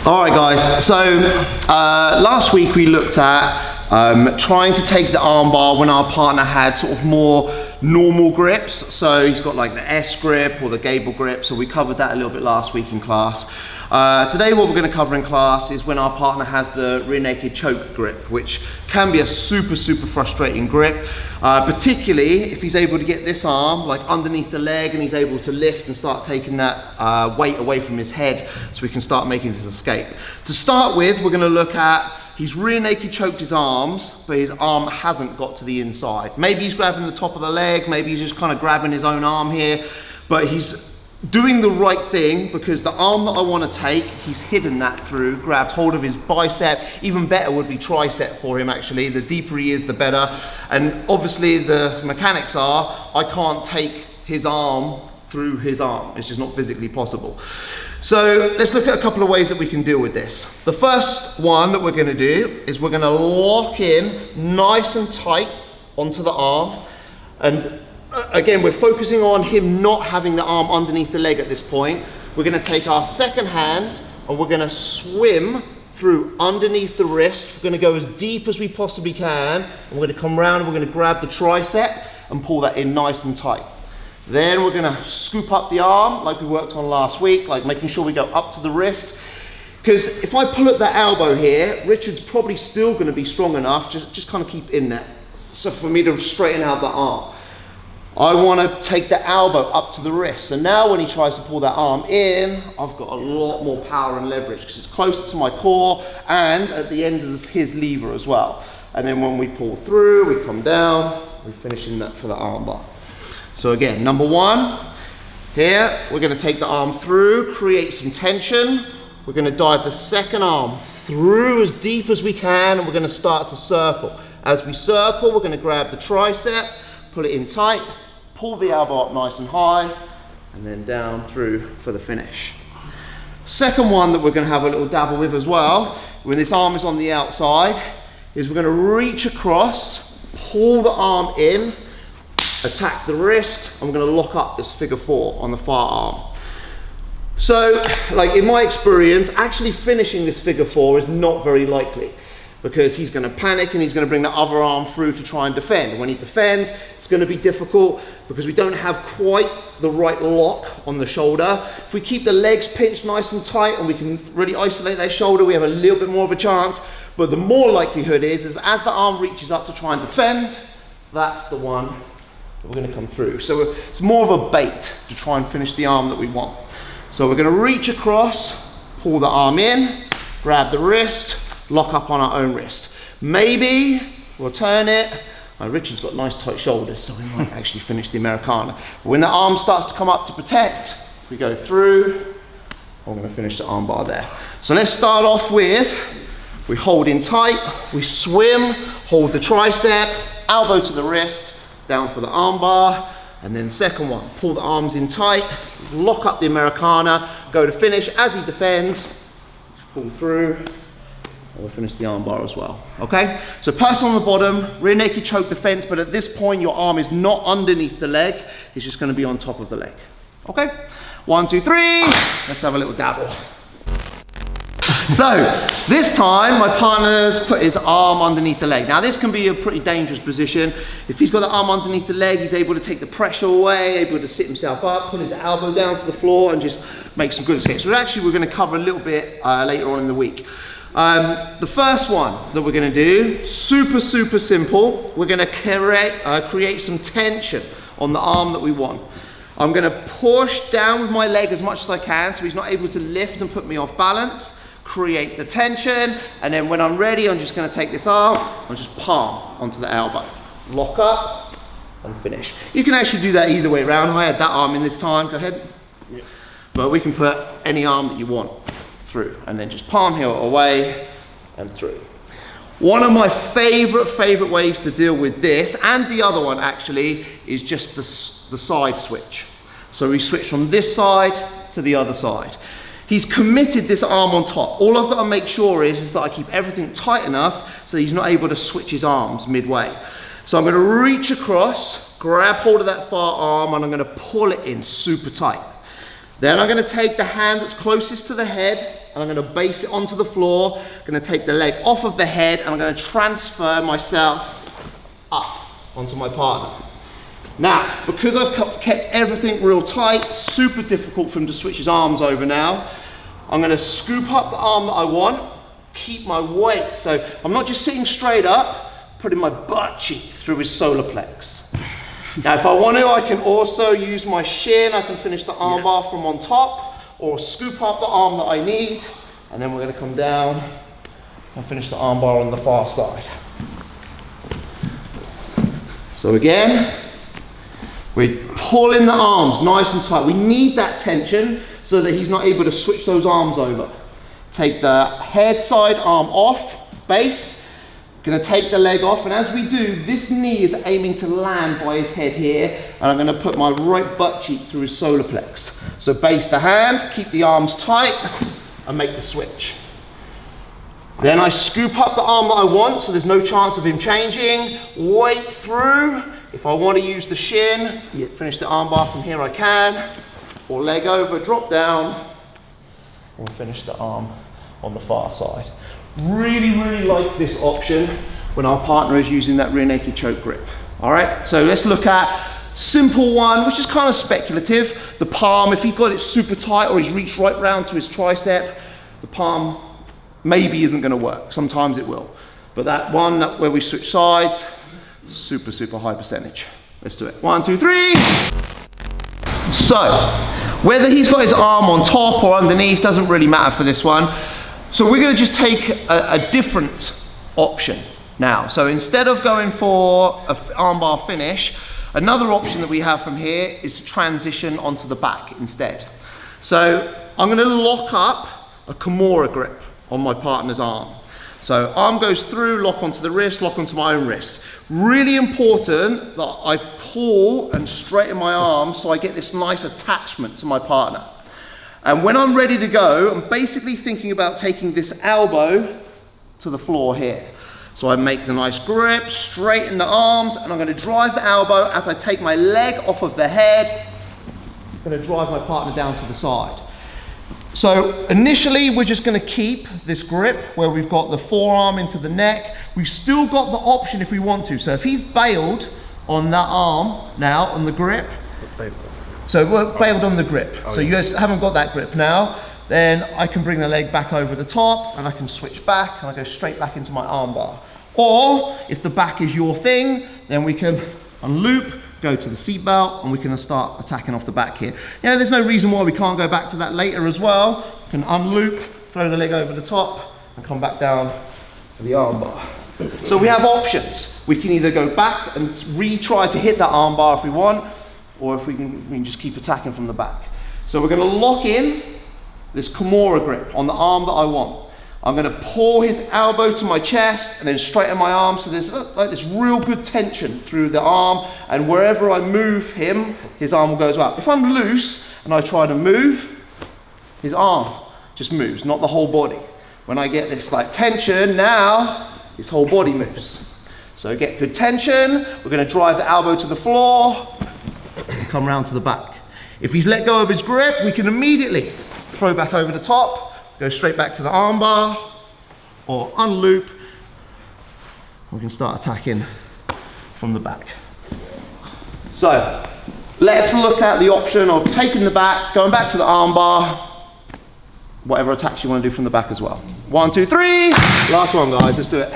All right, guys, so last week we looked at trying to take the armbar when our partner had sort of more normal grips. So he's got like the S grip or the gable grip, so we covered that a little bit last week in class. Today what we're going to cover in class is when our partner has the rear naked choke grip, which can be a super frustrating grip, particularly if he's able to get this arm like underneath the leg and he's able to lift and start taking that weight away from his head so we can start making his escape. To start with, we're going to look at he's rear naked choked his arms, but his arm hasn't got to the inside. Maybe he's grabbing the top of the leg, maybe he's just kind of grabbing his own arm here, but he's doing the right thing because the arm that I want to take, he's hidden that through, grabbed hold of his bicep. Even better would be tricep for him actually. The deeper he is, the better. And obviously the mechanics are, I can't take his arm through his arm. It's just not physically possible. So let's look at a couple of ways that we can deal with this. The first one that we're going to do is we're going to lock in nice and tight onto the arm, and again, we're focusing on him not having the arm underneath the leg at this point. We're going to take our second hand and we're going to swim through underneath the wrist. We're going to go as deep as we possibly can. And we're going to come around and we're going to grab the tricep and pull that in nice and tight. Then we're going to scoop up the arm like we worked on last week, like making sure we go up to the wrist. Because if I pull at the elbow here, Richard's probably still going to be strong enough, just kind of keep in there. So for me to straighten out the arm. I want to take the elbow up to the wrist. So now when he tries to pull that arm in, I've got a lot more power and leverage because it's closer to my core and at the end of his lever as well. And then when we pull through, we come down, we're finishing that for the armbar. So again, number one, here, we're going to take the arm through, create some tension. We're going to dive the second arm through as deep as we can, and we're going to start to circle. As we circle, we're going to grab the tricep, pull it in tight, pull the elbow up nice and high, and then down through for the finish. Second one that we're going to have a little dabble with as well, when this arm is on the outside, is we're going to reach across, pull the arm in, attack the wrist, and we're going to lock up this figure four on the far arm. So, like in my experience, actually finishing this figure four is not very likely, because he's going to panic and he's going to bring the other arm through to try and defend. When he defends, it's going to be difficult because we don't have quite the right lock on the shoulder. If we keep the legs pinched nice and tight and we can really isolate their shoulder, we have a little bit more of a chance. But the more likelihood is as the arm reaches up to try and defend, that's the one that we're going to come through. So it's more of a bait to try and finish the arm that we want. So we're going to reach across, pull the arm in, grab the wrist, lock up on our own wrist. Maybe we'll turn it. Richard's got nice tight shoulders, so we might actually finish the Americana. But when the arm starts to come up to protect, we go through. I'm going to finish the armbar there. So let's start off with, we hold in tight, we swim, hold the tricep, elbow to the wrist, down for the armbar, and then second one, pull the arms in tight, lock up the Americana, go to finish. As he defends, pull through. We'll finish the armbar as well, okay? So person on the bottom, rear naked choke defense, but at this point your arm is not underneath the leg, it's just gonna be on top of the leg, okay? 1, 2, 3, let's have a little dabble. So, this time my partner's put his arm underneath the leg. Now this can be a pretty dangerous position. If he's got the arm underneath the leg, he's able to take the pressure away, able to sit himself up, put his elbow down to the floor and just make some good escapes. So actually we're gonna cover a little bit later on in the week. The first one that we're going to do, super simple. We're going to create some tension on the arm that we want. I'm going to push down with my leg as much as I can so he's not able to lift and put me off balance, create the tension, and then when I'm ready, I'm just going to take this arm and just palm onto the elbow. Lock up and finish. You can actually do that either way around. I had that arm in this time, go ahead. Yeah. But we can put any arm that you want through and then just palm heel away and through. One of my favorite ways to deal with this, and the other one actually, is just the side switch. So we switch from this side to the other side. He's committed this arm on top. All I've got to make sure is that I keep everything tight enough so he's not able to switch his arms midway. So I'm going to reach across, grab hold of that far arm, and I'm going to pull it in super tight. Then I'm going to take the hand that's closest to the head and I'm gonna base it onto the floor. I'm gonna take the leg off of the head and I'm gonna transfer myself up onto my partner. Now, because I've kept everything real tight, super difficult for him to switch his arms over now, I'm gonna scoop up the arm that I want, keep my weight. So I'm not just sitting straight up, putting my butt cheek through his solar plex. Now, if I want to, I can also use my shin. I can finish the armbar from on top, or scoop up the arm that I need, and then we're gonna come down and finish the armbar on the far side. So again, we're pulling the arms nice and tight. We need that tension so that he's not able to switch those arms over. Take the head side arm off, base. Gonna take the leg off, and as we do, this knee is aiming to land by his head here, and I'm gonna put my right butt cheek through his solar plex. So base the hand, keep the arms tight, and make the switch. Then I scoop up the arm that I want, so there's no chance of him changing. Weight through. If I want to use the shin, finish the armbar from here I can. Or leg over, drop down, or finish the arm on the far side. Really, really like this option when our partner is using that rear naked choke grip. All right, so let's look at simple one, which is kind of speculative. The palm, if he got it super tight or he's reached right round to his tricep, the palm maybe isn't gonna work. Sometimes it will. But that one where we switch sides, super, super high percentage. Let's do it. 1, 2, 3. So, whether he's got his arm on top or underneath doesn't really matter for this one. So we're gonna just take a different option now. So instead of going for an armbar finish, another option that we have from here is to transition onto the back instead. So I'm gonna lock up a Kimura grip on my partner's arm. So arm goes through, lock onto the wrist, lock onto my own wrist. Really important that I pull and straighten my arm so I get this nice attachment to my partner. And when I'm ready to go, I'm basically thinking about taking this elbow to the floor here. So I make the nice grip, straighten the arms, and I'm gonna drive the elbow as I take my leg off of the head. I'm gonna drive my partner down to the side. So initially, we're just gonna keep this grip where we've got the forearm into the neck. We've still got the option if we want to. So if he's bailed on that arm now, on the grip, so we're bailed on the grip. So you guys haven't got that grip now, then I can bring the leg back over the top and I can switch back and I go straight back into my armbar. Or if the back is your thing, then we can unloop, go to the seat belt, and we can start attacking off the back here. You know, there's no reason why we can't go back to that later as well. You can unloop, throw the leg over the top, and come back down for the armbar. So we have options. We can either go back and retry to hit that armbar if we want, or if we can just keep attacking from the back. So we're gonna lock in this Kimura grip on the arm that I want. I'm gonna pull his elbow to my chest and then straighten my arm, so there's like this real good tension through the arm, and wherever I move him, his arm will go as well. If I'm loose and I try to move, his arm just moves, not the whole body. When I get this like tension, now his whole body moves. So get good tension, we're gonna drive the elbow to the floor, and come round to the back. If he's let go of his grip, we can immediately throw back over the top, go straight back to the armbar, or unloop. We can start attacking from the back. So let's look at the option of taking the back, going back to the armbar, whatever attacks you want to do from the back as well. 1, 2, 3. Last one, guys, let's do it.